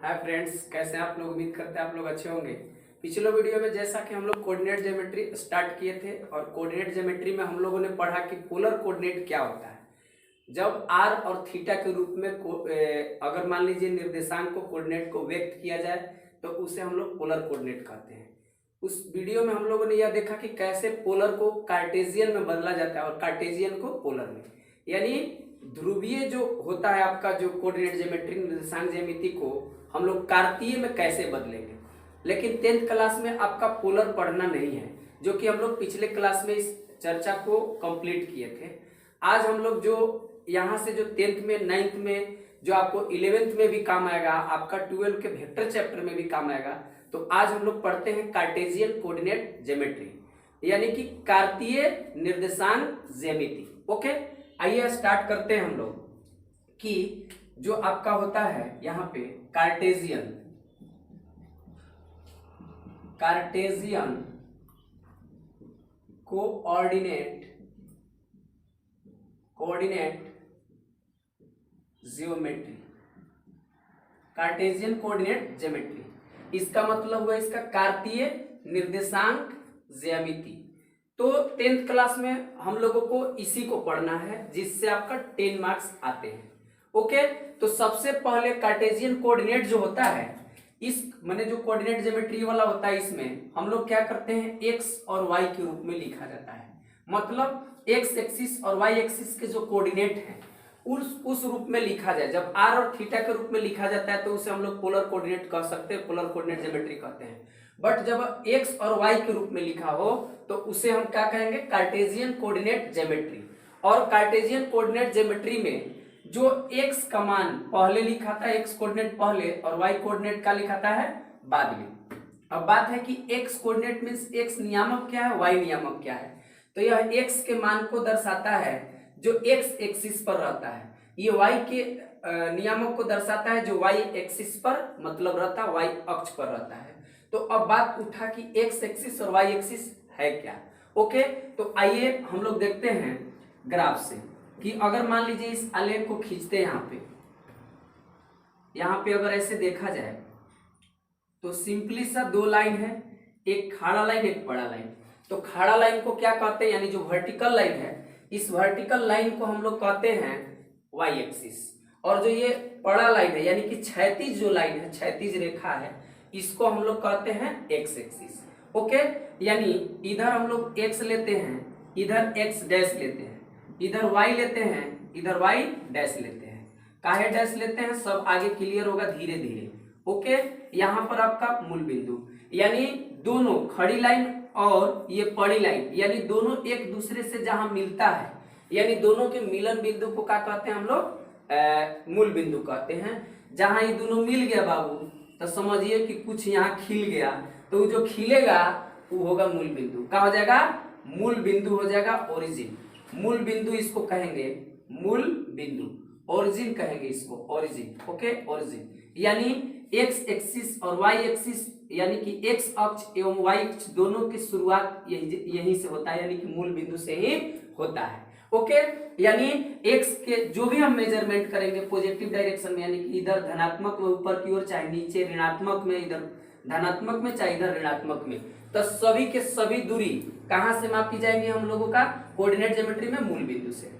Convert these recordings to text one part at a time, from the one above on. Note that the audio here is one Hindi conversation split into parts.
हाय फ्रेंड्स, कैसे हैं आप लोग। उम्मीद करते हैं आप लोग अच्छे होंगे। पिछले वीडियो में जैसा कि हम लोग कोऑर्डिनेट ज्योमेट्री स्टार्ट किए थे और कोऑर्डिनेट ज्योमेट्री में हम लोगों ने पढ़ा कि पोलर कोऑर्डिनेट क्या होता है। जब आर और थीटा के रूप में अगर मान लीजिए निर्देशांक को कोऑर्डिनेट को व्यक्त किया जाए तो उसे हम लोग पोलर कोऑर्डिनेट कहते हैं। उस वीडियो में हम लोगों ने यह देखा कि कैसे पोलर को कार्टेशियन में बदला जाता है और कार्टेशियन को पोलर में, यानी ध्रुवीय जो होता है आपका जो कोऑर्डिनेट ज्योमेट्री निर्देशांक ज्यामिति को हम लोग कार्तीय में कैसे बदलेंगे। लेकिन 10th क्लास में आपका पोलर पढ़ना नहीं है, जो कि हम लोग पिछले क्लास में इस चर्चा को कंप्लीट किए थे। आज हम लोग जो यहाँ से जो 10th में 9th में जो आपको 11th में भी काम आएगा, आपका 12 के वेक्टर चैप्टर में भी काम आएगा, तो आज हम लोग पढ़ते हैं कार्टेशियन कोऑर्डिनेट ज्योमेट्री, यानी कि कार्तीय निर्देशांक ज्यामिति। ओके, आइए स्टार्ट करते हैं हम लोग कि जो आपका होता है यहाँ पे Cartesian coordinate geometry, Cartesian coordinate geometry, इसका मतलब हुआ इसका कार्तीय निर्देशांक ज्यामिति। तो 10th क्लास में हम लोगों को इसी को पढ़ना है, जिससे आपका 10 मार्क्स आते हैं। ओके, तो सबसे पहले कार्टेशियन कोऑर्डिनेट जो होता है, इस माने जो कोऑर्डिनेट ज्योमेट्री वाला होता है, इसमें हम लोग क्या करते हैं, एक्स और वाई के रूप में लिखा जाता है। मतलब एक्स एक्सिस और वाई एक्सिस के जो कोऑर्डिनेट है उस रूप में लिखा जाए। जब आर और थीटा के रूप में लिखा जाता है तो उसे हम लोग पोलर कोऑर्डिनेट कह सकते हैं, पोलर कोऑर्डिनेट ज्योमेट्री कहते हैं। बट जब एक्स और वाई के रूप में लिखा हो तो उसे हम क्या कहेंगे, कार्टेशियन कोऑर्डिनेट ज्योमेट्री। और कार्टेशियन कोऑर्डिनेट ज्योमेट्री में जो एक्स का मान पहले लिखा था, एक्स कोऑर्डिनेट पहले, और वाई कोऑर्डिनेट का लिखा है बाद में। अब बात है कि एक्स कोऑर्डिनेट मींस एक्स नियामक क्या है, वाई नियामक क्या है। तो यह एक्स के मान को दर्शाता है जो एक्स एक्सिस पर रहता है, ये वाई के नियामक को दर्शाता है जो वाई एक्सिस पर मतलब रहता है, वाई अक्ष पर रहता है। तो अब बात उठा कि एक्स एक्सिस और वाई एक्सिस है क्या। ओके, तो आइए हम लोग देखते हैं ग्राफ से कि अगर मान लीजिए इस आलेख को खींचते हैं यहाँ पे अगर ऐसे देखा जाए तो सिंपली सा दो लाइन है, एक खाड़ा लाइन एक बड़ा लाइन। तो खाड़ा लाइन को क्या कहते हैं, यानी जो वर्टिकल लाइन है, इस वर्टिकल लाइन को हम लोग कहते हैं वाई एक्सिस। और जो ये बड़ा लाइन है यानी कि क्षैतिज जो लाइन है, क्षैतिज रेखा है, इसको हम लोग कहते हैं एक्स एक्सिस। ओके, यानी इधर हम लोग एक्स लेते हैं, इधर एक्स डैश लेते हैं, इधर वाई लेते हैं, इधर वाई डैश लेते हैं। काहे डैश लेते हैं सब आगे क्लियर होगा धीरे धीरे। ओके, यहाँ पर आपका मूल बिंदु, यानी दोनों खड़ी लाइन और ये पड़ी लाइन, यानी दोनों एक दूसरे से जहां मिलता है, यानी दोनों के मिलन बिंदु को क्या कहते हैं हम लोग, मूल बिंदु कहते हैं। जहां ये दोनों मिल गया बाबू, तो समझिए कि कुछ यहाँ खिल गया, तो जो खिलेगा वो होगा मूल बिंदु। क्या हो जाएगा, मूल बिंदु हो जाएगा, ओरिजिन। मूल बिंदु इसको कहेंगे मूल बिंदु, ओरिजिन कहेंगे इसको ओरिजिन। ओके, ओरिजिन यानी एक्स एक्सिस और वाई एक्सिस, यानी कि एक्स अक्ष एवं वाई अक्ष दोनों की शुरुआत यहीं से होता है, यानी कि मूल बिंदु से ही होता है। ओके, यानी एक्स के जो भी हम मेजरमेंट करेंगे पॉजिटिव डायरेक्शन में, यानी कि इधर धनात्मक में ऊपर की ओर, चाहे नीचे ऋणात्मक में, इधर धनात्मक में चाहे इधर ऋणात्मक में, तो सभी के सभी दूरी कहां से मापी जाएंगे हम लोगों का कोऑर्डिनेट ज्योमेट्री में, मूल बिंदु से।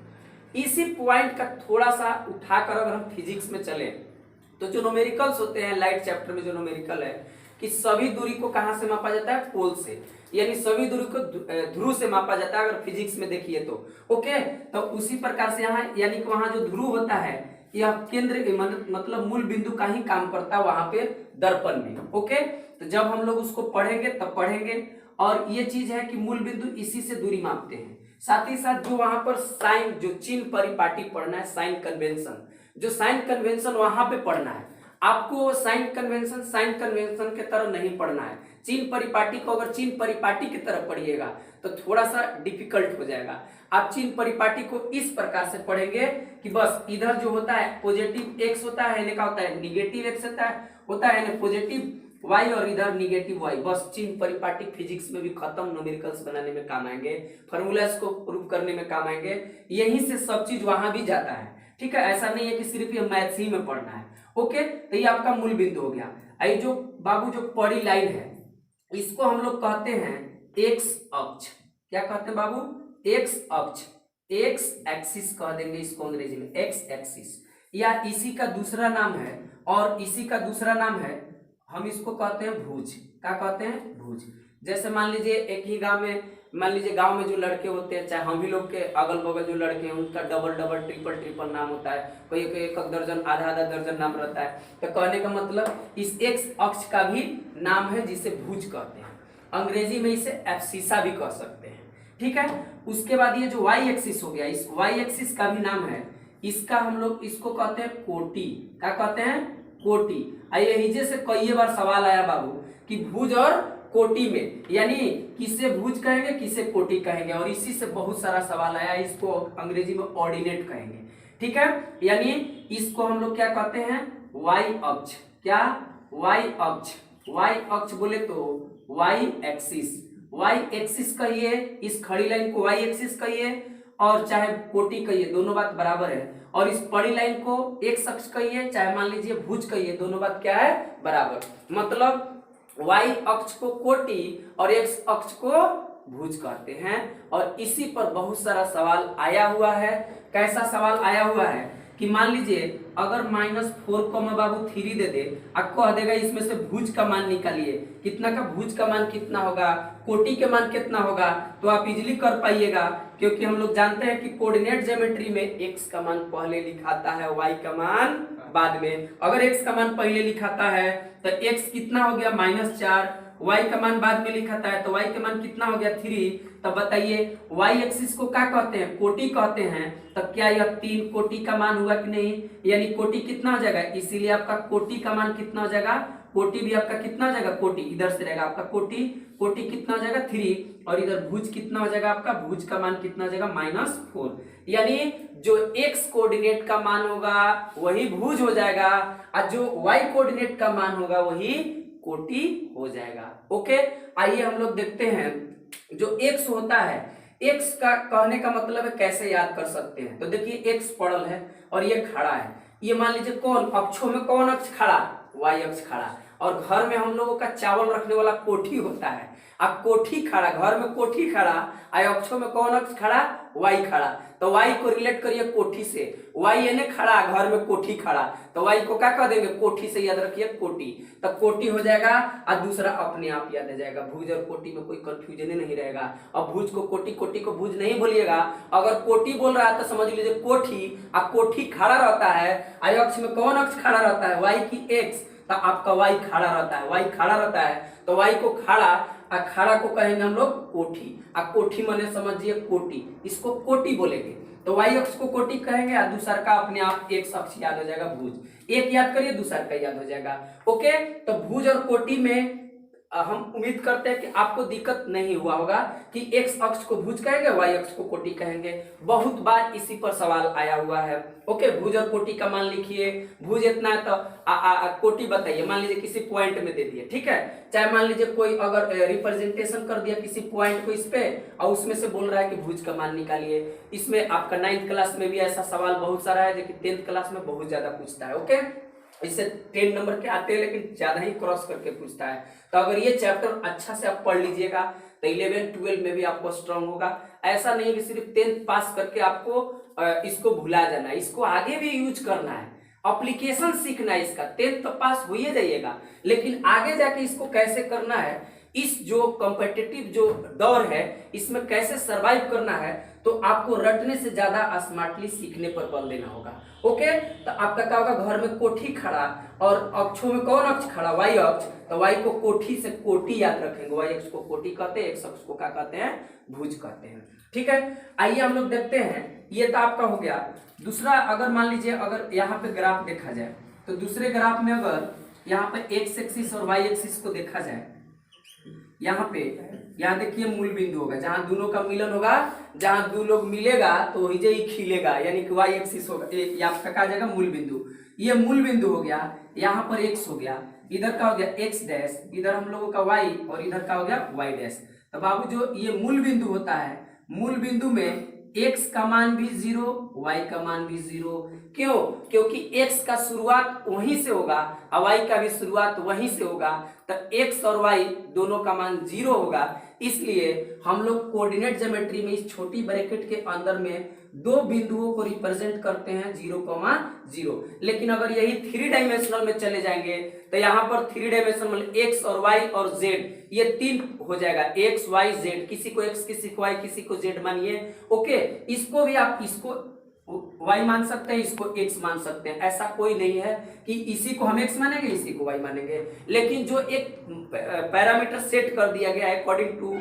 इसी पॉइंट का थोड़ा सा उठाकर अगर हम फिजिक्स में चले तो जो न्यूमेरिकल्स होते हैं, लाइट चैप्टर में जो न्यूमेरिकल है कि सभी दूरी को कहां से मापा जाता है, पोल से, यानी सभी दूरी को ध्रुव से मापा जाता है अगर फिजिक्स में देखिए तो। ओके, तो उसी प्रकार से यहाँ यानी कि वहां जो ध्रुव होता है यह केंद्र मतलब मूल बिंदु का ही काम करता है वहां पे दर्पण में। ओके, तो जब हम लोग उसको पढ़ेंगे तब पढ़ेंगे। और ये चीज है कि मूल बिंदु इसी से दूरी मापते हैं। साथ ही साथ जो वहां पर साइन जो चिन्ह परिपाटी पढ़ना है, साइन कन्वेंशन, जो साइन कन्वेंशन वहां पे पढ़ना है आपको। साइन कन्वेंशन के तरह नहीं पढ़ना है। चिन्ह परिपाटी को अगर चिन्ह परिपाटी की तरह पढ़िएगा तो थोड़ा सा डिफिकल्ट हो जाएगा। आप चिन्ह परिपाटी को इस प्रकार से पढ़ेंगे कि बस इधर जो होता है पॉजिटिव एक्स होता है, क्या होता है निगेटिव एक्स होता है पॉजिटिव वाई, और इधर निगेटिव वाई। बस चिन्ह परिपाटी फिजिक्स में भी खत्म, न्यूमेरिकल्स बनाने में काम आएंगे, फॉर्मूलास को प्रूव करने में काम आएंगे, यहीं से सब चीज वहां भी जाता है। ठीक है, ऐसा नहीं है कि सिर्फ ये मैथ्स ही में पढ़ना है। ओके, तो ये आपका मूल बिंदु हो गया। ये जो बाबू जो पड़ी लाइन है इसको हम लोग कहते हैं एक्स अक्ष। क्या कहते हैं बाबू? एक्स अक्ष, एक्स एक्सिस कह देंगे इसको अंग्रेजी में, एक्स एक्सिस, या इसी का दूसरा नाम है, और इसी का दूसरा नाम है, हम इसको कहते हैं भुज। क्या कहते हैं? भुज। जैसे मान लीजिए एक ही गांव में, मान लीजिए गांव में जो लड़के होते हैं, चाहे हम ही लोग के अगल बगल जो लड़के हैं उनका डबल डबल ट्रिपल ट्रिपल नाम होता है, कोई एक दर्जन आधा आधा दर्जन नाम रहता है। तो कहने का मतलब इस एक्स अक्ष का भी नाम है जिसे भुज कहते हैं, अंग्रेजी में इसे एब्सिसा भी कह सकते हैं। ठीक है, उसके बाद ये जो वाई एक्सिस हो गया, इस वाई एक्सिस का भी नाम है, इसका हम लोग इसको कहते हैं कोटि। क्या कहते हैं? कोटि। यही से कई बार सवाल आया बाबू कि भुज और कोटि में, यानी किसे भुज कहेंगे किसे कोटि कहेंगे, और इसी से बहुत सारा सवाल आया, इसको अंग्रेजी में ऑर्डिनेट कहेंगे। ठीक है, यानी इसको हम लोग क्या कहते हैं? वाई अक्ष। क्या? वाई अक्ष। वाई अक्ष बोले तो वाई एक्सिस, वाई एक्सिस कहिए, इस खड़ी लाइन को वाई एक्सिस कहिए, और चाहे कोटि कहिए, दोनों बात बराबर है। और इस पड़ी लाइन को एक्स अक्ष कहिए, चाहे मान लीजिए भुज कहिए, दोनों बात क्या है? बराबर। मतलब वाई अक्ष को कोटि और एक्स अक्ष को भुज कहते हैं। और इसी पर बहुत सारा सवाल आया हुआ है। कैसा सवाल आया हुआ है कि मान लीजिए अगर -4 बाबू 3 दे दे, आपको कह देगा इसमें से भुज का मान निकालिए, कितना का भुज का मान कितना होगा, कोटि के मान कितना होगा, तो आप इजीली कर पाइएगा, क्योंकि हम लोग जानते हैं कि कोऑर्डिनेट ज्योमेट्री में एक्स का मान पहले लिखाता है, वाई का मान बाद में। अगर एक्स का मान पहले लिखाता है तो एक्स कितना हो गया? -4, वाई का मान बाद में लिखाता है तो वाई का मान कितना हो गया? 3। तब बताइए वाई एक्सिस को क्या कहते हैं? कोटि कहते हैं। तब क्या यह 3 कोटि का मान हुआ कि नहीं? यानी कोटि कितना हो जाएगा? इसीलिए आपका कोटि का मान कितना हो जाएगा? कोटि भी आपका कितना हो जाएगा? कोटि इधर से रहेगा आपका कोटि, कोटि कितना हो जाएगा? 3, और इधर भुज कितना हो जाएगा आपका? भुज का मान कितना हो जाएगा? -4। यानी जो एक्स कोऑर्डिनेट का मान होगा वही भुज हो जाएगा, और जो वाई कोऑर्डिनेट का मान होगा वही कोटि हो जाएगा। ओके, आइए हम लोग देखते हैं जो एक्स होता है, एक्स का कहने का मतलब है कैसे याद कर सकते हैं। तो देखिए एक्स पड़ल है और ये खड़ा है, ये मान लीजिए कौन अक्षों में कौन अक्ष खड़ा? वाई अक्ष खड़ा। और घर में हम लोगों का चावल रखने वाला कोठी होता है, अब कोठी खड़ा, घर में कोठी खड़ा, अक्षों में कौन अक्ष खड़ा? वाई खड़ा। तो वाई को रिलेट करिए कोठी से, वाई यानी खड़ा, घर में कोठी खड़ा, तो वाई को क्या कह देंगे? कोठी से याद रखिए कोटि। तो कोटि हो जाएगा, और दूसरा अपने आप याद आ जाएगा, भुज और कोटि में कोई कंफ्यूजन नहीं रहेगा। अब भुज को कोटि, कोटि को भुज नहीं बोलिएगा। अगर कोटि बोल रहा है तो समझ लीजिए कोठी, अब कोठी खड़ा रहता है, अक्ष में कौन अक्ष खड़ा रहता है? वाई की एक्स, तो आपका वाई खड़ा रहता है, वाई खड़ा रहता है, तो वाई को खड़ा, खड़ा को कहेंगे हम लोग कोठी। कोठी माने समझिए कोटि, इसको कोटि बोलेंगे। तो वाई अक्ष को कोटि कहेंगे, और दूसरा का अपने आप एक्स अक्ष याद हो जाएगा भुज। एक याद करिए, दूसरा का याद हो जाएगा। ओके, तो भुज और कोटि में हम उम्मीद करते हैं कि आपको दिक्कत नहीं हुआ होगा कि एक्स अक्ष को भुज कहेंगे, वाई अक्ष को कोटि कहेंगे। बहुत बार इसी पर सवाल आया हुआ है। ओके, भुज और कोटि का मान लिखिए, भुज इतना है तो कोटि बताइए, मान लीजिए किसी पॉइंट में दे दिए, ठीक है, चाहे मान लीजिए कोई अगर रिप्रेजेंटेशन कर दिया किसी पॉइंट को इस पे, और उसमें से बोल रहा है कि भुज का मान निकालिए। इसमें आपका 9th क्लास में भी ऐसा सवाल बहुत सारा है, जो कि 10th क्लास में बहुत ज्यादा पूछता है। ओके, इससे 10 नंबर के आते हैं, लेकिन ज्यादा ही क्रॉस करके पूछता है। तो अगर ये चैप्टर अच्छा से आप पढ़ लीजिएगा तो 11 12 में भी आपको स्ट्रांग होगा। ऐसा नहीं है कि सिर्फ 10th पास करके आपको इसको भुला जाना है, इसको आगे भी यूज करना है, एप्लीकेशन सीखना है इसका। 10th तो पास हो ही जाइएगा, लेकिन आगे जाके इसको कैसे करना है, इस जो कॉम्पिटिटिव जो दौर है इसमें कैसे सरवाइव करना है, तो आपको रटने से ज्यादा स्मार्टली सीखने पर बल देना होगा। ओके, तो आपका क्या होगा? घर में कोठी खड़ा, और अक्षों में कौन अक्ष खड़ा? वाई अक्ष, तो वाई को कोठी से कोटि याद रखेंगे, वाई अक्ष को कोटि कहते हैं, एक्स अक्ष को क्या कहते हैं? भुज कहते हैं। ठीक है, आइए हम लोग देखते हैं, ये तो आपका हो गया। दूसरा, अगर मान लीजिए अगर यहाँ पे ग्राफ देखा जाए, तो दूसरे ग्राफ में अगर यहाँ पे एक्स एक्सिस और वाई एक्सिस को देखा जाए, यहाँ पे यहाँ देखिए मूल बिंदु होगा, जहां दोनों का मिलन होगा, जहां दो लोग मिलेगा तो वही जो ही खिलेगा, यानी कि वाई एक्सिस होगा, ये आपका कहा जाएगा मूल बिंदु। ये मूल बिंदु हो गया, यहाँ पर एक्स हो गया, इधर का हो गया एक्स डैश, इधर हम लोगों का वाई, और इधर का हो गया वाई डैश। तो बाबू जो ये मूल बिंदु होता है, मूल बिंदु में x का मान भी 0, y का मान भी 0। क्यों? क्योंकि x का शुरुआत वहीं से होगा और y का भी शुरुआत वहीं से होगा, तो x और y दोनों का मान 0 होगा। इसलिए हम लोग कोऑर्डिनेट ज्योमेट्री में इस छोटी ब्रैकेट के अंदर में दो बिंदुओं को रिप्रेजेंट करते हैं 0,0। लेकिन अगर यही 3 डायमेंशनल में चले जाएंगे तो यहाँ पर 3 डायमेंशनल x और y और z ये 3 हो जाएगा, x y z, किसी को x किसी को y किसी को z मानिए। ओके, इसको भी आप इसको y मान सकते हैं, इसको x मान सकते हैं, ऐसा कोई नहीं है कि इसी को हम x मानेंगे इसी को y मानेंगे। लेकिन जो एक पैरामीटर सेट कर दिया गया है अकॉर्डिंग टू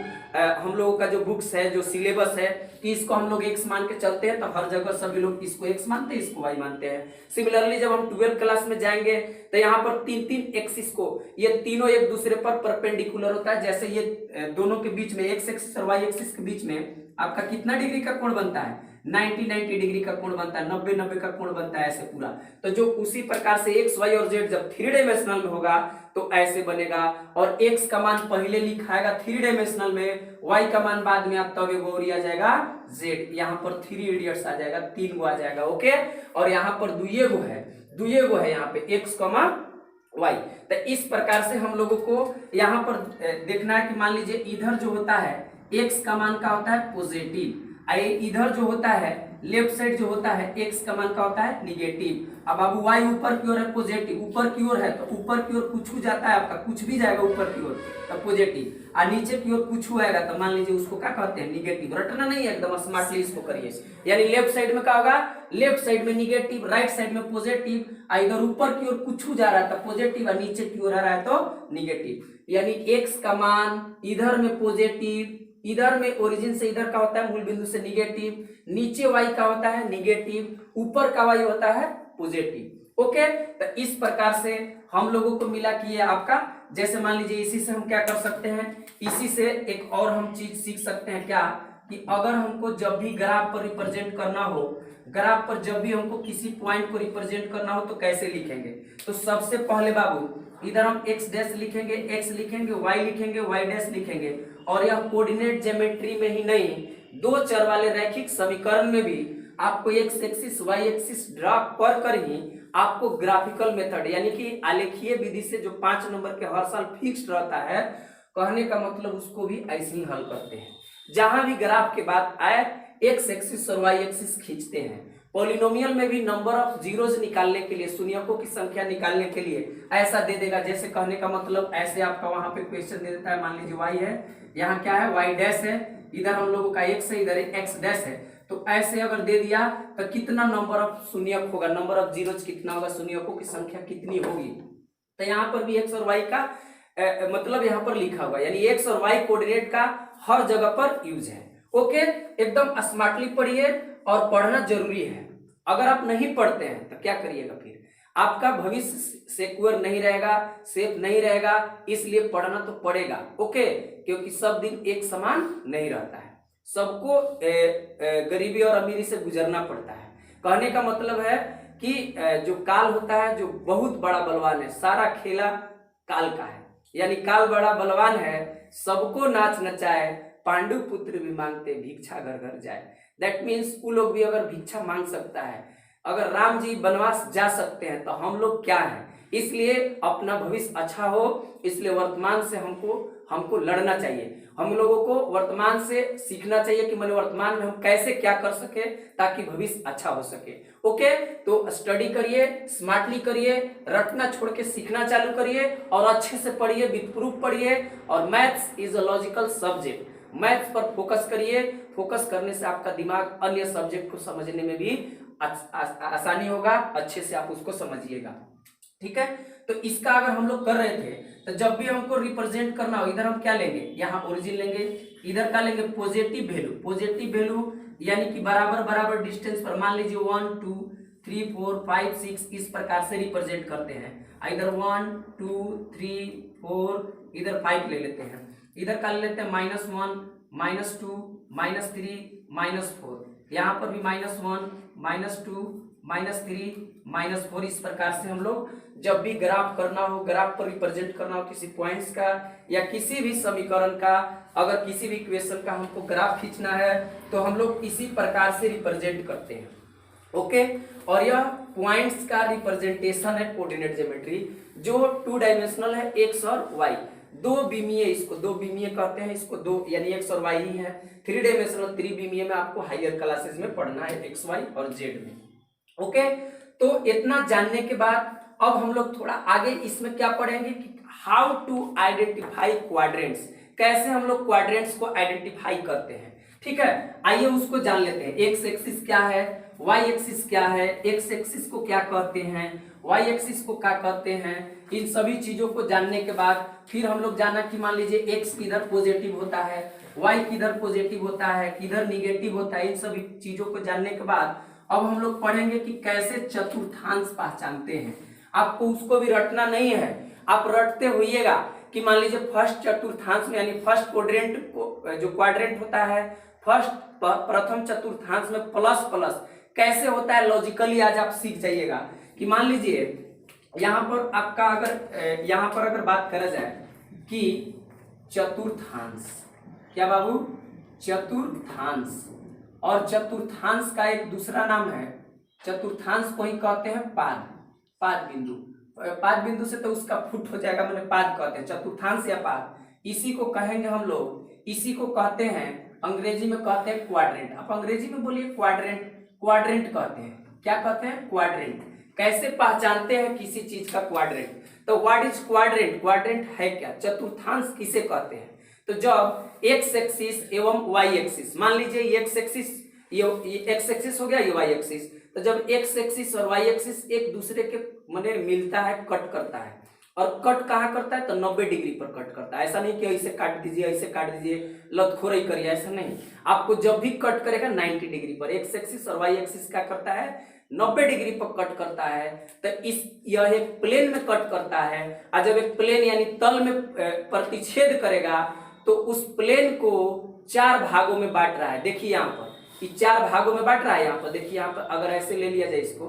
हम लोगों का जो बुक्स है, जो सिलेबस है, कि इसको हम लोग x मान के चलते हैं, तो हर जगह सभी लोग इसको x मानते हैं, इसको y मानते हैं। सिमिलरली जब हम 12th क्लास में जाएंगे तो यहाँ पर 3 एक्सिस को, ये तीनों एक दूसरे पर परपेंडिकुलर होता है। जैसे ये दोनों के बीच में x एक्सिस और y एक्सिस के बीच में आपका कितना डिग्री का कोण बनता है? 90 डिग्री का कोण बनता है, 90 का कोण बनता है, ऐसे पूरा। तो जो उसी प्रकार से x y और z जब 3 डायमेंशनल में होगा तो ऐसे बनेगा, और x का मान पहले लिखाएगा 3 डायमेंशनल में, y का मान बाद में आता हुआ आ जाएगा z। यहाँ पर 3 इडियट्स आ जाएगा, 3 गो आ जाएगा। ओके, और यहाँ पर दुइये गो है यहाँ पे x, y। तो इस प्रकार से हम लोगों को यहाँ पर देखना है कि मान लीजिए इधर जो होता है x का मान का होता है पॉजिटिव, इधर जो होता है लेफ्ट साइड जो होता है x का मान का होता है निगेटिव। अब बाबू y ऊपर की ओर है पॉजिटिव, ऊपर की ओर है तो ऊपर की ओर कुछ जाता है आपका, कुछ भी जाएगा ऊपर की ओर तो पॉजिटिव, और नीचे की ओर कुछ आएगा तो मान लीजिए उसको क्या कहते हैं? निगेटिव। रटना नहीं है, एकदम स्मार्टली इसको करिए। यानी लेफ्ट साइड में क्या होगा? लेफ्ट साइड में निगेटिव, राइट साइड में पॉजिटिव, इधर ऊपर की ओर कुछ जा रहा है तो पॉजिटिव और नीचे की ओर आ रहा है तो निगेटिव। यानी x का मान इधर में पॉजिटिव, इधर में ओरिजिन से इधर का होता है मूल बिंदु से निगेटिव, नीचे y का होता है निगेटिव, ऊपर का y होता है पॉजिटिव। ओके, तो इस प्रकार से हम लोगों को मिला कि ये आपका, जैसे मान लीजिए इसी से हम क्या कर सकते हैं, इसी से एक और हम चीज सीख सकते हैं क्या, कि अगर हमको जब भी ग्राफ पर रिप्रेजेंट करना हो, ग्राफ पर जब भी हमको किसी पॉइंट को रिप्रेजेंट करना हो तो कैसे लिखेंगे? तो सबसे पहले बाबू इधर हम x डैश लिखेंगे, x लिखेंगे, y लिखेंगे, y डैश लिखेंगे, और यह कोऑर्डिनेट ज्योमेट्री में ही नहीं, दो चर वाले रैखिक समीकरण में भी आपको x axis y axis draw कर ही आपको ग्राफिकल मेथड यानी कि आलेखीय विधि से जो 5 नंबर के हर साल फिक्स्ड रहता है, कहने का मतलब उसको भी ऐसे ही हल करते हैं। जहां भी ग्राफ के बाद आए x एक्सिस और y एक्सिस खींचते हैं। पॉलिनोमियल में भी नंबर ऑफ जीरोज निकालने के लिए, शून्यकों की संख्या निकालने के लिए ऐसा दे देगा। जैसे कहने का मतलब ऐसे आपका वहां पे क्वेश्चन दे देता है, मान लीजिए y है, यहाँ क्या है y डैश है, इधर हम लोगों का x है, इधर x डैश है, तो ऐसे अगर दे दिया तो कितना नंबर ऑफ शून्यक होगा, नंबर ऑफ जीरोज कितना होगा, शून्यकों की संख्या कितनी होगी। तो यहाँ पर भी x और y का मतलब यहाँ पर लिखा हुआ, यानी x और y कोऑर्डिनेट का हर जगह पर यूज है। ओके, एकदम स्मार्टली पढ़िए और पढ़ना जरूरी है। अगर आप नहीं पढ़ते हैं तो क्या करिएगा, फिर आपका भविष्य सिक्योर नहीं रहेगा, सेफ नहीं रहेगा, इसलिए पढ़ना तो पड़ेगा। ओके, क्योंकि सब दिन एक समान नहीं रहता है, सबको गरीबी और अमीरी से गुजरना पड़ता है। कहने का मतलब है कि जो काल होता है, जो बहुत बड़ा बलवान है, सारा खेला काल का है, यानी काल बड़ा बलवान है, सबको नाच नचाए, पांडु पुत्र भी मांगते भिक्षा घर घर जाए। दैट मीन्स वो लोग भी अगर भिक्षा मांग सकता है, अगर राम जी वनवास जा सकते हैं, तो हम लोग क्या हैं। इसलिए अपना भविष्य अच्छा हो, इसलिए वर्तमान से हमको लड़ना चाहिए। हम लोगों को वर्तमान से सीखना चाहिए कि मैंने वर्तमान में हम कैसे क्या कर सके ताकि भविष्य अच्छा हो सके। ओके, तो स्टडी करिए, स्मार्टली करिए, रटना छोड़ के सीखना चालू करिए और अच्छे से पढ़िए, विद प्रूफ पढ़िए। और maths is a logical subject, maths पर फोकस करिए। फोकस करने से आपका दिमाग अन्य सब्जेक्ट को समझने में भी आसानी होगा, अच्छे से आप उसको समझिएगा। ठीक है, तो इसका अगर हम लोग कर रहे थे तो जब भी हमको रिप्रेजेंट करना हो, इधर हम क्या लेंगे, यहाँ ओरिजिन लेंगे, इधर क्या लेंगे, पॉजिटिव वैल्यू। पॉजिटिव वैल्यू यानी कि बराबर बराबर डिस्टेंस पर, मान लीजिए 1 2 3 4 5 6 इस प्रकार से रिप्रेजेंट करते हैं। इधर 1 2 3 4, इधर 5 ले लेते हैं, इधर क्या ले लेते हैं, -1 -2 -3 -4, यहाँ पर भी -1 -2 -3 -4 इस प्रकार से हम लोग जब भी ग्राफ करना हो, ग्राफ पर रिप्रेजेंट करना हो किसी पॉइंट्स का या किसी भी समीकरण का, अगर किसी भी इक्वेशन का हमको ग्राफ खींचना है तो हम लोग इसी प्रकार से रिप्रेजेंट करते हैं। ओके, और यह पॉइंट्स का रिप्रेजेंटेशन है कोऑर्डिनेट ज्योमेट्री, जो 2 डायमेंशनल है, एक्स और वाई, दो बीमीय, इसको दो बीमीय कहते हैं, इसको दो यानी एक्स और वाई ही है। 3 डायमेंशनल 3 बीमीय में आपको हायर क्लासेस में पढ़ना है, एक्स वाई और जेड में। ओके, तो इतना जानने के बाद अब हम लोग थोड़ा आगे इसमें क्या पढ़ेंगे कि हाउ टू आइडेंटिफाई क्वाड्रेंट्स, कैसे हम लोग क्वाड्रेंट्स को आइडेंटिफाई करते हैं। ठीक है, आइए उसको जान लेते हैं। एक्स एक्सिस क्या है, वाई एक्सिस क्या है, एक्स एक्सिस को क्या कहते हैं, वाई एक्सिस को क्या कहते हैं, इन सभी चीजों को जानने के बाद फिर हम लोग जाना कि मान लीजिए एक्स किधर पॉजिटिव होता है, वाई किधर पॉजिटिव होता है, किधर निगेटिव होता है, इन सभी चीजों को जानने के बाद अब हम लोग पढ़ेंगे कि कैसे चतुर्थांश पहचानते हैं। आपको उसको भी रटना नहीं है, आप रटते होइएगा कि मान लीजिए फर्स्ट चतुर्थांश में यानी फर्स्ट क्वाड्रेंट को जो क्वाड्रेंट होता है, फर्स्ट प्रथम चतुर्थांश में प्लस प्लस कैसे होता है, लॉजिकली आज आप सीख जाइएगा। कि मान लीजिए यहाँ पर आपका अगर यहाँ पर अगर बात करा जाए कि चतुर्थांश, क्या बाबू, चतुर्थांश, और चतुर्थांश का एक दूसरा नाम है, चतुर्थांश को ही कहते हैं पाद, पाद बिंदु, पाद बिंदु से तो उसका फुट हो जाएगा, मैंने पाद कहते हैं, चतुर्थांश या पाद, इसी को कहेंगे हम लोग, इसी को कहते हैं अंग्रेजी में कहते हैं क्वाड्रेंट। आप अंग्रेजी में बोलिए क्वाड्रेंट, क्वाड्रेंट कहते हैं, क्या कहते हैं, क्वाड्रेंट। कैसे पहचानते हैं किसी चीज का क्वाड्रेंट, तो व्हाट इज क्वाड्रेंट, क्वाड्रेंट है क्या, चतुर्थांश किसे कहते हैं। तो जब एक्स एक्सिस एवं वाई एक्सिस, मान लीजिए ये एक्स एक्सिस, ये एक्स एक्सिस हो गया, ये वाई एक्सिस, तो जब एक्स एक्सिस और वाई एक्सिस एक दूसरे के माने मिलता है, कट करता है, और कट कहाँ करता है, तो 90 डिग्री पर कट करता है। ऐसा नहीं कि ऐसे काट दीजिए, ऐसे काट दीजिए, लतखोरी करिए, ऐसा नहीं। आपको जब भी कट करेगा 90 डिग्री पर, एक्स एक्सिस और वाई एक्सिस क्या करता है, 90 डिग्री पर कट करता है। तो इस यह एक प्लेन में कट करता है, और जब एक प्लेन यानी तल में प्रतिच्छेद करेगा तो उस प्लेन को 4 भागों में बांट रहा है। देखिए यहाँ पर कि 4 भागों में बांट रहा है। यहाँ पर देखिए, यहाँ पर अगर ऐसे ले लिया जाए इसको,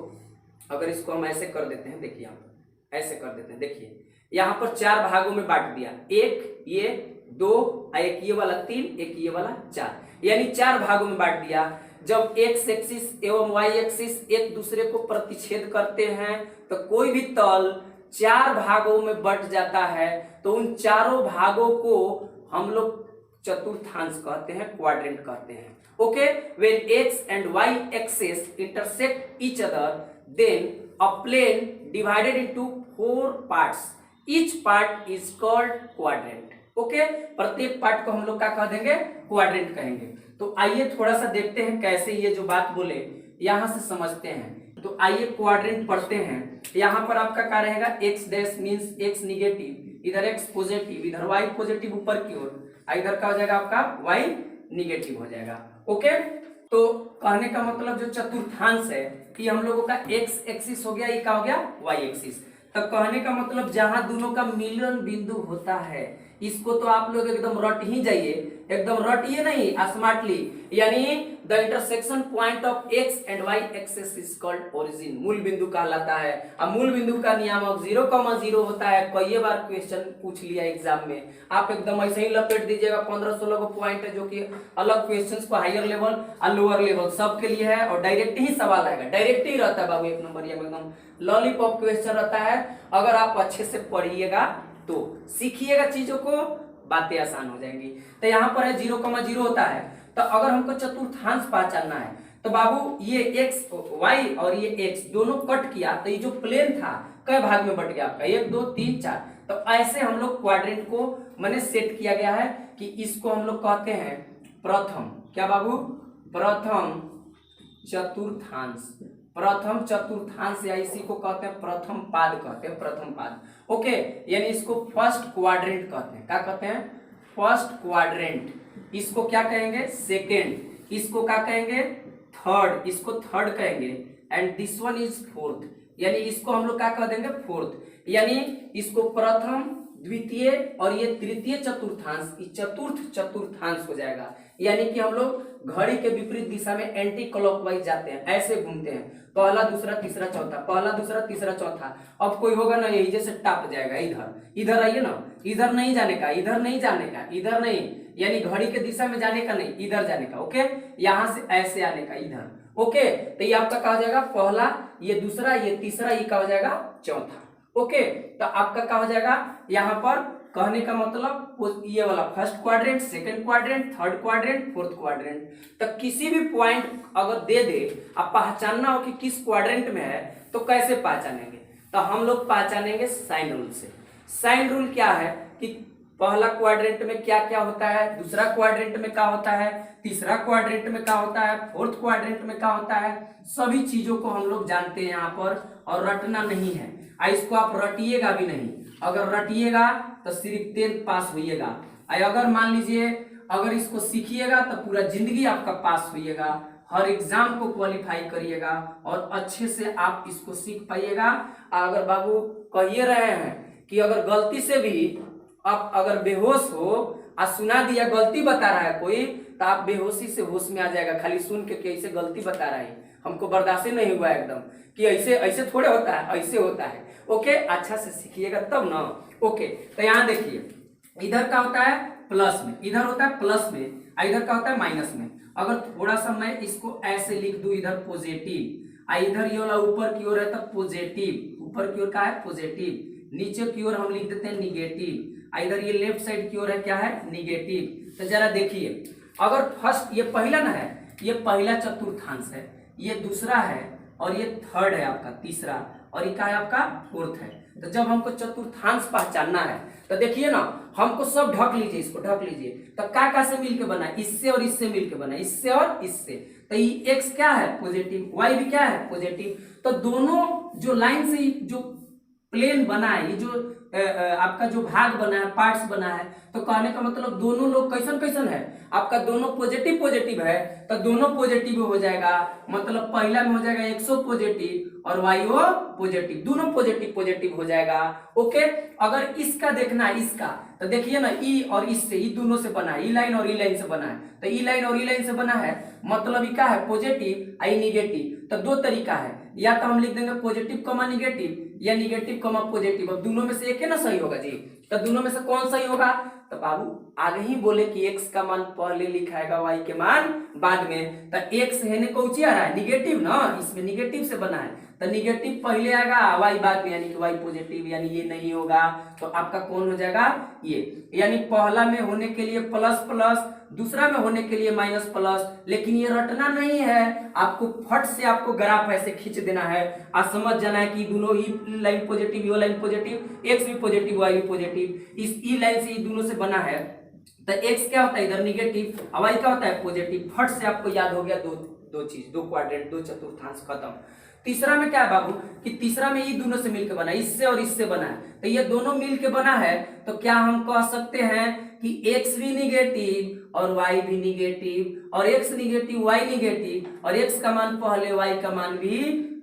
अगर इसको हम ऐसे कर देते हैं, देखिए यहाँ पर ऐसे कर देते हैं, देखिए यहाँ पर 4 भागों में बांट दिया, एक ये 2, एक ये वाला 3, एक ये वाला 4, यानी 4 भागों में बांट दिया। जब एक्स एक्सिस एवं वाई एक्सिस एक दूसरे को प्रतिच्छेद करते हैं तो कोई भी तल 4 भागों में बट जाता है, तो उन चारों भागों को हम लोग चतुर्थांश कहते हैं, क्वाड्रेंट कहते हैं। Okay, when X and Y axis intersect each other, then a plane divided into 4 parts, each part is called quadrant. Okay, प्रत्येक पार्ट को हम लोग क्या कह देंगे, क्वाड्रेंट कहेंगे। तो आइए थोड़ा सा देखते हैं कैसे ये जो बात बोले यहां से समझते हैं। तो आइए क्वाड्रेंट पढ़ते हैं। यहाँ पर आपका क्या रहेगा, x dash means x negative, इधर एक्स पॉजिटिव, इधर वाई पॉजिटिव ऊपर की ओर, इधर क्या हो जाएगा आपका वाई निगेटिव हो जाएगा। ओके, तो कहने का मतलब जो चतुर्थांश है कि हम लोगों का एक्स एक्सिस हो गया, ये क्या हो गया, वाई एक्सिस। तो कहने का मतलब जहां दोनों का मिलन बिंदु होता है, इसको तो आप लोग एकदम रट ही जाइए, एकदम रटिए नहीं, स्मार्टली, यानी the intersection point of X and Y axis is called origin, मूल बिंदु कहलाता है। अब मूल बिंदु का नियामक 0,0 होता है। कई बार क्वेश्चन पूछ लिया एग्जाम में, आप एकदम ऐसे ही लपेट दीजिएगा, 15-16 को पॉइंट है जो कि अलग क्वेश्चन को हायर लेवल और लोअर लेवल सबके लिए है, और डायरेक्ट ही सवाल आएगा, डायरेक्ट ही रहता है बाबू, 1 नंबर या एकदम लॉलीपॉप क्वेश्चन रहता है। अगर आप अच्छे से पढ़िएगा तो सीखिएगा चीजों को, बातें आसान हो जाएंगी। तो यहाँ पर है 0,0 होता है। तो अगर हमको चतुर्थांश पहचानना है तो बाबू ये एक्स वाई और ये एक्स दोनों कट किया, तो ये जो प्लेन था कई भाग में बट गया आपका, 1 2 3 4। तो ऐसे हम लोग क्वाड्रेंट को मैंने सेट किया गया है कि इसको हम लोग कहते हैं प्रथम, क्या बाबू, प्रथम चतुर्थांश, प्रथम चतुर्थांश, या इसी को कहते हैं प्रथम पाद, कहते हैं प्रथम पाद। ओके, यानी इसको फर्स्ट क्वाड्रेंट कहते हैं, क्या कहते हैं, फर्स्ट क्वाड्रेंट। इसको क्या कहेंगे, सेकेंड, इसको क्या कहेंगे, थर्ड, इसको थर्ड कहेंगे, and this one is fourth, यानी इसको हम लोग क्या कह देंगे, फोर्थ। यानी इसको प्रथम, द्वितीय और ये तृतीय चतुर्थांश, चतुर्थ चतुर्थांश हो जाएगा। यानी कि हम लोग घड़ी के विपरीत दिशा में एंटी क्लॉकवाइज जाते हैं, ऐसे घूमते हैं, पहला दूसरा तीसरा चौथा, पहला दूसरा तीसरा चौथा। अब कोई होगा ना यही जैसे टप जाएगा, इधर आइए ना, इधर नहीं जाने का, इधर नहीं जाने का, इधर नहीं, यानी घड़ी के दिशा में जाने का नहीं, इधर जाने का। ओके, यहां से ऐसे आने का इधर। ओके, तो ये आपका क्या हो जाएगा, पहला, ये दूसरा, ये तीसरा, ये क्या हो जाएगा, चौथा। ओके, तो आपका क्या हो जाएगा, यहाँ पर कहने का मतलब ये वाला first quadrant, second quadrant, third quadrant, fourth quadrant. तो किसी भी पॉइंट अगर दे दे, अब पहचानना हो कि किस क्वाड्रेंट में है, तो कैसे पहचानेंगे, तो हम लोग पहचानेंगे साइन रूल से। साइन रूल क्या है कि पहला क्वाड्रेंट में क्या क्या होता है, दूसरा क्वाड्रेंट में क्या होता है, तीसरा क्वाड्रेंट में क्या होता है, फोर्थ क्वाड्रेंट में क्या होता है, सभी चीजों को हम लोग जानते हैं यहाँ पर, और रटना नहीं है। इसको आप रटिएगा भी नहीं, अगर रटिएगा तो सिर्फ 10th पास होइएगा, अगर मान लीजिए अगर इसको सीखिएगा तो पूरा जिंदगी आपका पास होइएगा, हर एग्जाम को क्वालिफाई करिएगा और अच्छे से आप इसको सीख पाइएगा। अगर बाबू कहिए रहे हैं कि अगर गलती से भी आप अगर बेहोश हो और सुना दिया गलती बता रहा है कोई, तो आप बेहोशी से होश में आ जाएगा, खाली सुन के ऐसे गलती बता रहा है, हमको बर्दाश्त नहीं हुआ एकदम कि ऐसे ऐसे थोड़े होता है, ऐसे होता है। ओके, अच्छा से सीखिएगा तब ना। ओके, तो यहाँ देखिए, इधर क्या होता है प्लस में, इधर होता है प्लस में, इधर क्या होता है माइनस में। अगर थोड़ा सा मैं इसको ऐसे लिख दूं, इधर पॉजिटिव, इधर ये वाला ऊपर की ओर है तो पॉजिटिव, ऊपर की ओर क्या है पॉजिटिव, नीचे की ओर हम लिख देते हैं निगेटिव, इधर ये लेफ्ट साइड की ओर है क्या है निगेटिव। तो जरा देखिए, अगर फर्स्ट ये पहला ना है, ये पहला चतुर्थांश है, ये दूसरा है, और ये थर्ड है आपका तीसरा, और ये क्या है आपका फोर्थ है। तो जब हमको चतुर्थांश पहचानना है तो देखिए ना, हमको सब ढक लीजिए, इसको ढक लीजिए, तो क्या से मिलके बना है, इससे और इससे मिलके बना है, इससे और इससे। तो ये एक्स क्या है पॉजिटिव, वाई भी क्या है पॉजिटिव। तो दोनों जो लाइन से जो प्लेन बना है, ये जो आपका जो भाग बना है, पार्ट्स बना है, तो कहने का मतलब दोनों लोग कैसन कैसन है, आपका दोनों पॉजिटिव पॉजिटिव है, तो दोनों पॉजिटिव हो जाएगा, मतलब पहला में हो जाएगा 100 पॉजिटिव और वाईओ पॉजिटिव, दोनों पॉजिटिव पॉजिटिव हो जाएगा। ओके, अगर इसका देखना है, इसका तो देखिए ना, ई और इससे, ई दोनों से बना है, ई लाइन और ई लाइन से बना है, तो ई लाइन और ई लाइन से बना है, मतलब क्या है पॉजिटिव आई निगेटिव। तो दो तरीका है, या तो हम लिख देंगे पॉजिटिव कमा निगेटिव, या निगेटिव कमा पॉजिटिव। अब दोनों में से एक है ना सही होगा जी, तो दोनों में से कौन सही होगा, तो बाबू आगे ही बोले कि x का मान पहले लिखाएगा y के मान बाद में। तो x है कौची आ रहा है निगेटिव ना, इसमें निगेटिव से बना है, तो निगेटिव पहले आएगा y बाद में, यानी कि y पॉजिटिव, यानी ये नहीं होगा। तो आपका कौन हो जाएगा ये, यानी पहला में होने के लिए प्लस प्लस, दूसरा में होने के लिए माइनस प्लस। लेकिन ये रटना नहीं है, आपको फट से आपको ग्राफ ऐसे खींच देना है, आप समझ जाना है कि दोनों ई लाइन पॉजिटिव, ये लाइन पॉजिटिव, एक्स भी पॉजिटिव वाई भी पॉजिटिव, इस ई लाइन से ये दोनों से बना है, तो एक्स क्या होता है इधर निगेटिव, वाई क्या होता है पॉजिटिव। फट से आपको याद हो गया दो चीज, दो क्वाड्रेंट, दो चतुर्थांश खत्म। तीसरा में क्या है बाबू कि तीसरा में ये दोनों से मिलकर बना है, इससे और इससे बना है, तो ये दोनों मिलके बना है, तो क्या हम कह सकते हैं कि x भी निगेटिव और y भी निगेटिव, और x निगेटिव y निगेटिव, और x का मान पहले y का मान भी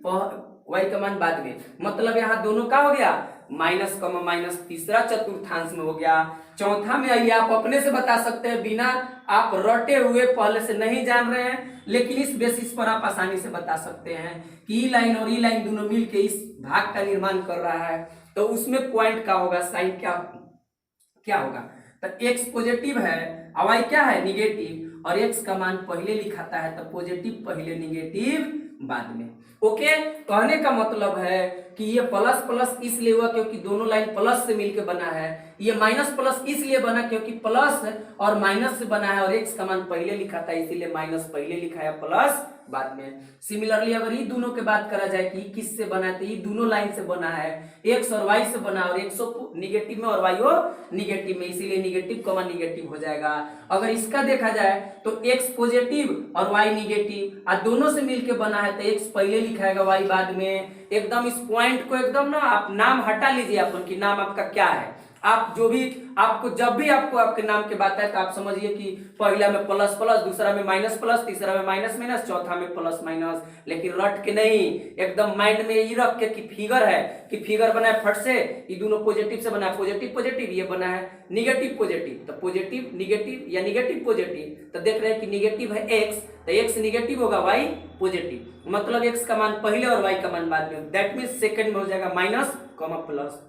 y का मान बाद में। मतलब यहाँ दोनों का हो गया माइनस कमा माइनस, तीसरा चतुर्थांश में हो गया। चौथा में आइए, आप अपने से बता सकते हैं, बिना आप रटे हुए पहले से नहीं जान रहे हैं, लेकिन इस बेसिस पर आप आसानी से बता सकते हैं कि ई लाइन और ई लाइन दोनों मिलके इस भाग का निर्माण कर रहा है, तो उसमें पॉइंट क्या होगा, साइन क्या होगा। तो x पॉजिटिव है और y क्या है निगेटिव, और x का मान पहले लिखाता है, तो पॉजिटिव पहले निगेटिव बाद में। ओके, कहने का मतलब है कि ये प्लस प्लस इसलिए हुआ क्योंकि दोनों लाइन प्लस से मिलकर बना है, ये माइनस प्लस इसलिए बना क्योंकि प्लस और माइनस से बना है, और x का मान पहले लिखा था इसीलिए माइनस पहले लिखा है, प्लस बाद में। सिमिलरली अगर ये दोनों के बात करा जाए कि किससे बना है, तो ये दोनों लाइन से बना है, x और y से बना है, और x निगेटिव में और y निगेटिव में, इसीलिए निगेटिव कमा निगेटिव हो जाएगा। अगर इसका देखा जाए तो x पॉजिटिव और y निगेटिव, और दोनों से मिलके बना है, तो x पहले लिखाएगा y बाद में। एकदम इस पॉइंट को एकदम ना आप नाम हटा लीजिए अपन की नाम आपका क्या है, आप जो भी आपको जब भी आपको आपके नाम की बात है तो आप समझिए कि पहला में प्लस प्लस, दूसरा में माइनस प्लस, तीसरा में माइनस माइनस, चौथा में प्लस माइनस। लेकिन रट के नहीं, एकदम माइंड में ये रख के कि फिगर है, कि फिगर बना है फट से, ये दोनों पॉजिटिव से बना है, पॉजिटिव पॉजिटिव, ये बना है निगेटिव पॉजिटिव, तो पॉजिटिव निगेटिव या निगेटिव पॉजिटिव, तो देख रहे हैं कि निगेटिव है एक्स, तो एक्स निगेटिव होगा, वाई पॉजिटिव, मतलब एक्स का मान पहले और वाई का मान बाद में, दैट मींस सेकंड में हो जाएगा माइनस कॉमा प्लस।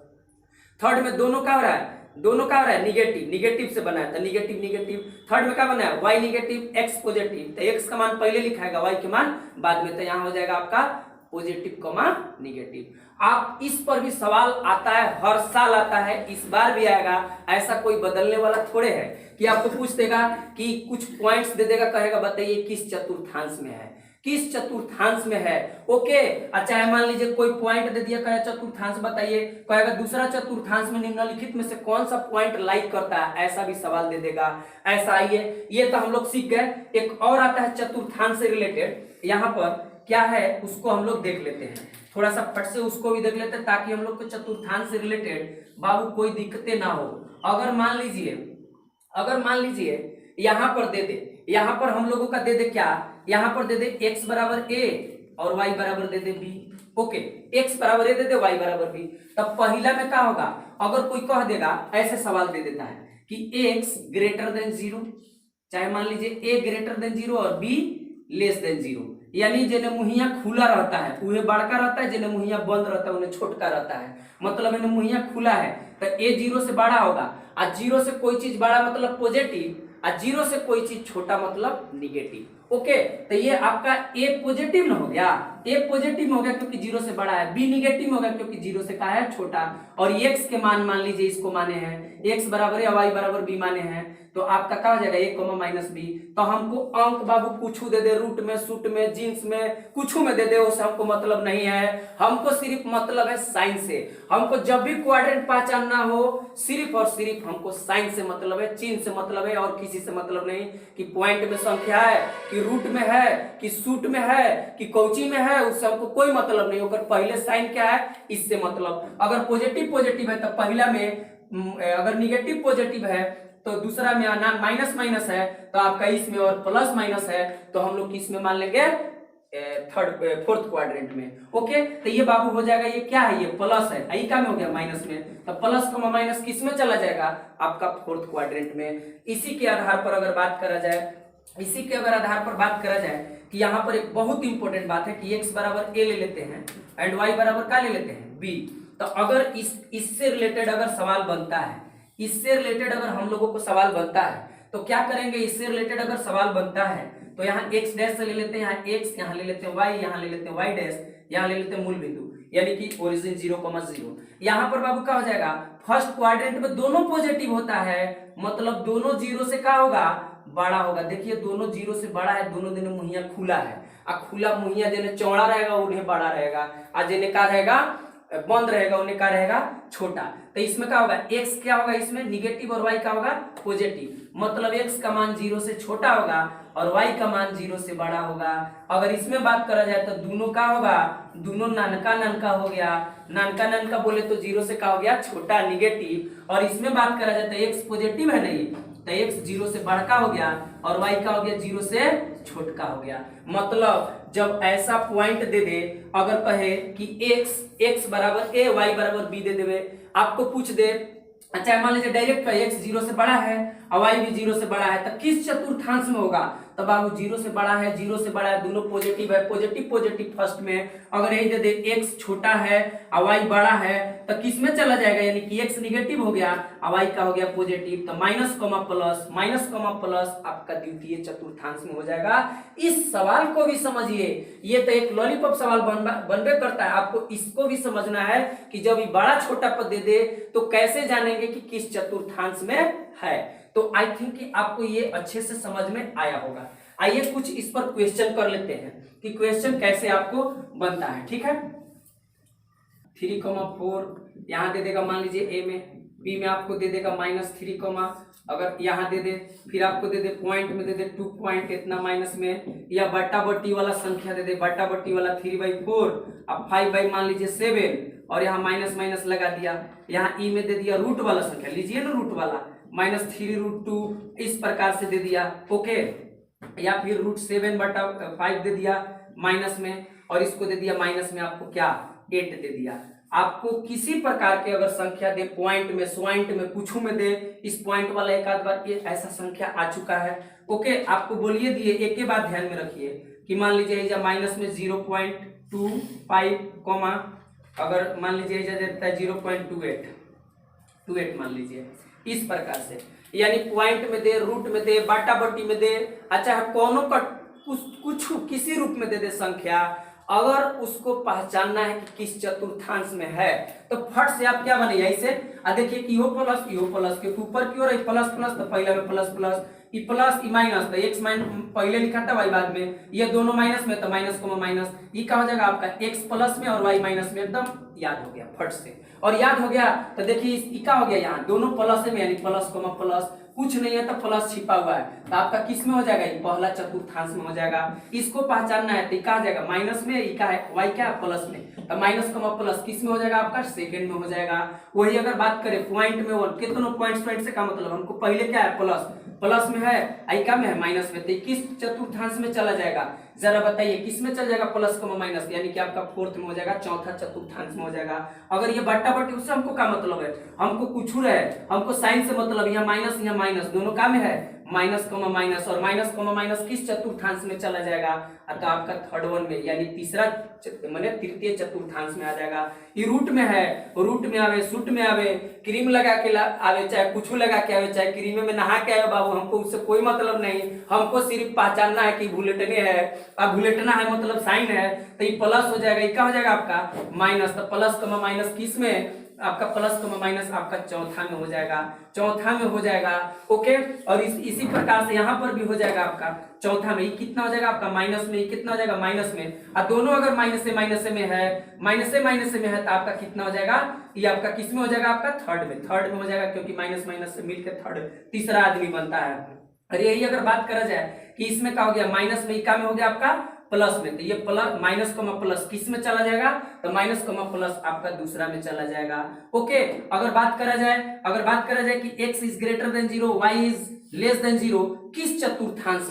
थर्ड में दोनों क्या हो रहा है, दोनों क्या हो रहा है निगेटिव, निगेटिव से बना है तो निगेटिव निगेटिव। थर्ड में क्या बना है वाई निगेटिव एक्स पॉजिटिव, तो एक्स का मान पहले लिखा है, वाई के मान बाद में, तो यहाँ हो जाएगा आपका पॉजिटिव कॉमा निगेटिव। आप इस पर भी सवाल आता है, हर साल आता है, इस बार भी आएगा, ऐसा कोई बदलने वाला थोड़े है कि आपको पूछ देगा कि कुछ पॉइंट्स दे देगा, कहेगा बताइए किस चतुर्थांश में है, किस चतुर्थांश में है। ओके, अच्छा मान लीजिए कोई पॉइंट दे दिया, कहे चतुर्थांश बताइए, कहेगा दूसरा चतुर्थांश में निम्नलिखित में से कौन सा पॉइंट लाइक करता है, ऐसा भी सवाल दे देगा। ऐसा आइए, ये तो हम लोग सीख गए। एक और आता है चतुर्थांश से रिलेटेड, यहाँ पर क्या है उसको हम लोग देख लेते हैं, थोड़ा सा फट से उसको भी देख लेते हैं, ताकि हम लोग को चतुर्थांश से रिलेटेड बाबू कोई दिक्कतें ना हो। अगर मान लीजिए यहाँ पर दे दे, यहाँ पर हम लोगों का दे दे क्या, यहाँ पर दे दे x बराबर a और y बराबर दे दे b। ओके, x बराबर a दे दे, y बराबर b, तब पहला में क्या होगा, अगर कोई कह देगा, ऐसे सवाल दे देता है कि x ग्रेटर देन 0, चाहे मान लीजिए a ग्रेटर देन 0 और b लेस देन 0, यानी जिन्हें मुहिया खुला रहता है उन्हें बड़का रहता है, जिन्हें मुहिया बंद रहता है उन्हें छोटका रहता है। मतलब इन्हें मुहिया खुला है तो a 0 से बड़ा होगा, और 0 से कोई चीज बड़ा मतलब पॉजिटिव, और 0 से कोई चीज छोटा मतलब निगेटिव। ओके, तो ये आपका a पॉजिटिव न हो गया, a पॉजिटिव हो गया क्योंकि 0 से बड़ा है, b निगेटिव हो गया क्योंकि 0 से कहा है छोटा, और x के मान लीजिए इसको माने हैं x बराबर या y बराबर b माने हैं, तो आपका क्या हो जाएगा a कॉमा माइनस b। तो हमको अंक बाबू कुछ दे दे, रूट में, सूट में, जींस में, कुछ में दे दे, उससे हमको मतलब नहीं है, हमको सिर्फ मतलब है साइन से। हमको जब भी क्वाड्रेंट पहचानना हो सिर्फ और सिर्फ हमको साइन से मतलब है, चिन्ह से मतलब है, और किसी से मतलब नहीं कि पॉइंट में संख्या है, कि रूट में है, कि सूट में है, कि कौची में है, उससे हमको कोई मतलब नहीं होकर पहले साइन क्या है इससे मतलब। अगर पॉजिटिव पॉजिटिव है तो पहला में, अगर निगेटिव पॉजिटिव है तो दूसरा में आना माइनस माइनस है, तो आपका इसमें और प्लस माइनस है, तो हम लोग किस में मान लेंगे फोर्थ क्वाड्रेंट में। ओके, तो ये बाबू हो जाएगा, ये क्या है, ये प्लस है, आई का में हो गया माइनस में, तो प्लस का माइनस किस में चला जाएगा आपका फोर्थ क्वाड्रेंट में। इसी के आधार पर अगर बात करा जाए, कि यहाँ पर एक बहुत इंपॉर्टेंट बात है कि x बराबर a ले लेते हैं एंड y बराबर क्या ले लेते हैं b। तो अगर इससे रिलेटेड अगर सवाल बनता है, इससे रिलेटेड अगर हम लोगों को सवाल बनता है तो क्या करेंगे, इससे रिलेटेड अगर सवाल बनता है तो यहाँ x डैश से ले लेते हैं, यहाँ x, यहाँ ले लेते हैं y, यहाँ ले लेते हैं y डैश, यहाँ ले लेते हैं मूल बिंदु, यानी कि ओरिजिन 0,0। यहाँ पर बाबू क्या हो जाएगा, फर्स्ट क्वाड्रेंट में दोनों पॉजिटिव होता है, मतलब दोनों 0 से क्या होगा बड़ा होगा। देखिए दोनों 0 से बड़ा है, दोनों दिन मुहिया खुला है, और खुला मुहिया जिन्हें चौड़ा रहेगा उन्हें बड़ा रहेगा, और जिन्हें क्या रहेगा बंद रहेगा उन्हें क्या रहेगा छोटा। तो इसमें क्या होगा, x क्या होगा, इसमें निगेटिव और y क्या होगा पॉजिटिव, मतलब x का मान 0 से छोटा होगा और y का मान 0 से बड़ा होगा। अगर इसमें बात करा जाए तो दोनों क्या होगा, दोनों नानका नानका हो गया, नानका नानका बोले तो 0 से क्या हो गया छोटा निगेटिव, और इसमें बात करा जाए तो x पॉजिटिव है नहीं, तो x 0 से बड़का हो गया और y का हो गया 0 से छोटका हो गया। मतलब जब ऐसा पॉइंट दे दे, अगर कहे कि x बराबर a y बराबर b दे देवे, आपको पूछ दे, अच्छा मान लीजिए डायरेक्ट का x 0 से बड़ा है और y भी 0 से बड़ा है, तो किस चतुर्थांश में होगा, तो बाबू 0 से बड़ा है, 0 से बड़ा है, दोनों पॉजिटिव है, पॉजिटिव पॉजिटिव फर्स्ट में। अगर यही दे दे x छोटा है और y बड़ा है तो किस में चला जाएगा, यानी कि x निगेटिव हो गया और y का हो गया पॉजिटिव, तो माइनस कॉमा प्लस आपका द्वितीय चतुर्थांश में हो जाएगा। इस सवाल को भी समझिए, ये तो एक लॉलीपॉप सवाल बनबे करता है, आपको इसको भी समझना है कि जब ये बड़ा छोटा पद दे दे तो कैसे जानेंगे कि किस चतुर्थांश में है। तो आई थिंक कि आपको ये अच्छे से समझ में आया होगा। आइए कुछ इस पर क्वेश्चन कर लेते हैं कि क्वेश्चन कैसे आपको बनता है। ठीक है, 3,4 यहाँ दे देगा, मान लीजिए a में, b में आपको दे देगा -3, अगर यहाँ दे दे, फिर आपको दे दे पॉइंट में दे दे 2 पॉइंट इतना माइनस में, या बट्टा बट्टी वाला संख्या दे दे, बट्टा बट्टी वाला 3/4, अब 5 मान लीजिए 7, और यहाँ माइनस माइनस लगा दिया, यहाँ ई में दे दिया रूट वाला संख्या, लीजिए ना रूट वाला, -3√2 इस प्रकार से दे दिया, ओके। या फिर √7/5 दे दिया माइनस में, और इसको दे दिया माइनस में आपको क्या 8 दे दिया। आपको किसी प्रकार के अगर संख्या दे, पॉइंट में, स्वाइंट में, कुछ में दे, इस पॉइंट वाला एक आध बार ये ऐसा संख्या आ चुका है, ओके। आपको बोलिए दिए, एक के बाद ध्यान में रखिए कि मान लीजिए माइनस में 0.25 कॉमा, अगर मान लीजिए देता है 0.28 मान लीजिए, इस प्रकार से, यानी पॉइंट में दे, रूट में दे, बाटा बटी में दे, अच्छा कोनो का कुछ किसी रूप में दे दे संख्या, अगर उसको पहचानना है कि किस चतुर्थांश में है तो फट से आप क्या बनेगा इसे, देखिए कि इहो प्लस के ऊपर की ओर प्लस प्लस, तो पहले में plus plus, E plus E minus, तो एक्स पहले लिखा था वाई बाद में, ये दोनों माइनस में तो माइनस को माइनस, ये क्या हो जाएगा आपका एक्स प्लस में और वाई माइनस में, एकदम याद हो गया फट से। और याद हो गया तो देखिए ई क्या हो गया, यहाँ दोनों प्लस में, यानी प्लस कोमा प्लस, कुछ नहीं है तो प्लस छिपा हुआ है, तो आपका किस में हो जाएगा, ये पहला चतुर्थांश में हो जाएगा। इसको पहचानना है तो क्या हो जाएगा, माइनस में, ये क्या है वाई क्या है प्लस में, तो माइनस कोमा प्लस किस में हो जाएगा आपका, सेकंड में हो जाएगा। वही अगर बात करें पॉइंट में, वन कितनों पॉइंट से का मतलब हमको पहले क्या है प्लस में है, आई क्या में है माइनस में, तो किस चतुर्थांश में चला जाएगा जरा बताइए, किस में चल जाएगा, प्लस कोमा माइनस, यानी कि आपका फोर्थ में हो जाएगा, चौथा चतुर्थांश में हो जाएगा। अगर ये बट्टा बट्टी, उससे हमको क्या मतलब है, हमको कुछ रहे, हमको साइन से मतलब, यहाँ माइनस दोनों का में है, माइनस कोमा माइनस, और माइनस कोमा माइनस किस चतुर्थांश में चला जाएगा, तो आपका थर्ड वन में, यानी तीसरा माने तृतीय चतुर्थांश में आ जाएगा। ये रूट में है, रूट में आवे, सूट में आवे, क्रीम लगा के आवे, चाहे कुछ लगा के आवे, चाहे क्रीम में नहा के आवे बाबू, हमको उससे कोई मतलब नहीं, हमको सिर्फ पहचानना है कि बुलेटने है, अब बुलेटना है मतलब साइन है, तो ये प्लस हो जाएगा, ये क्या हो जाएगा आपका माइनस, तो प्लस कोमा माइनस किस में आपका, प्लस कोमा माइनस आपका चौथा में हो जाएगा, ओके। और इसी प्रकार से यहाँ पर भी हो जाएगा आपका चौथा में, ये कितना हो जाएगा आपका माइनस में, ये कितना हो जाएगा माइनस में, और दोनों अगर माइनस से माइनस में है तो आपका कितना हो जाएगा, ये आपका किस में हो जाएगा, आपका थर्ड में हो जाएगा, क्योंकि माइनस माइनस से मिलकर थर्ड तीसरा आदमी बनता है। और यही अगर बात करा जाए कि इसमें क्या हो गया, माइनस में क्या में हो गया आपका प्लस में, तो ये प्लस माइनस कोमा प्लस किस में चला जाएगा, तो माइनस कोमा प्लस आपका दूसरा में चला जाएगा, ओके। अगर बात करा जाए कि x is greater than 0, y is less than 0, किस चतुर्थांश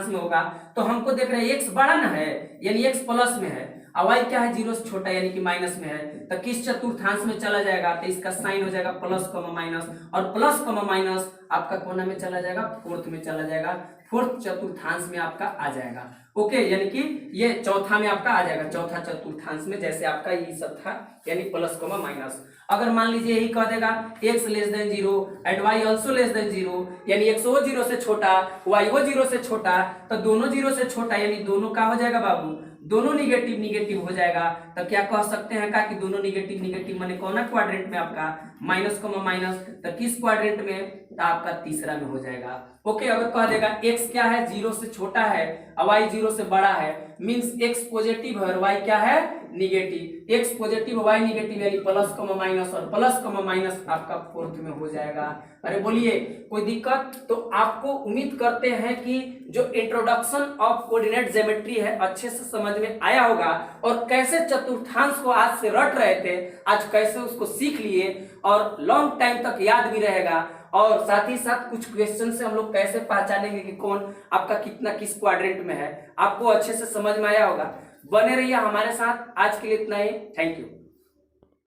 में होगा, तो हमको देख रहे हैं x बड़ा ना है, यानी x प्लस में है, और y क्या है 0 से छोटा, यानी कि माइनस में है, तो किस चतुर्थांश में चला जाएगा, तो इसका साइन हो जाएगा प्लस कोमा माइनस, और प्लस कोमा माइनस आपका कोना में चला जाएगा, फोर्थ में चला जाएगा, फोर्थ चतुर्थांश में आपका आ जाएगा, ओके। यानी कि ये चौथा में आपका आ जाएगा, चौथा चतुर्थांश में, जैसे आपका ये सब था, यानी प्लस कोमा माइनस। अगर मान लीजिए यही कह देगा x less than 0 and y also less than 0, यानी x वो 0 से छोटा, y वो 0 से छोटा, तो दोनों 0 से छोटा, यानी दोनों का हो जाएगा बाबू, दोनों निगेटिव हो जाएगा, तो क्या कह सकते हैं का कि दोनों निगेटिव माने कौन क्वाड्रेंट में आपका माइनस कोमा माइनस, तो किस क्वाड्रेंट में, तो आपका तीसरा में हो जाएगा, ओके। अगर कह देगा x क्या है 0 से छोटा है और y 0 से बड़ा है, मींस x पॉजिटिव है और y क्या है negative, x positive y negative, यानी प्लस कोमा माइनस, और प्लस कोमा माइनस आपका फोर्थ में हो जाएगा। अरे बोलिए कोई दिक्कत, तो आपको उम्मीद करते हैं कि जो इंट्रोडक्शन ऑफ कोऑर्डिनेट ज्योमेट्री है अच्छे से समझ में आया होगा, और कैसे चतुर्थांश को आज से रट रहे थे, आज कैसे उसको सीख लिए और लॉन्ग टाइम तक याद भी रहेगा, और साथ ही साथ कुछ क्वेश्चन से हम लोग कैसे पहचानेंगे कि कौन आपका कितना किस क्वाड्रेंट में है, आपको अच्छे से समझ में आया होगा। बने रहिए हमारे साथ, आज के लिए इतना ही, थैंक यू।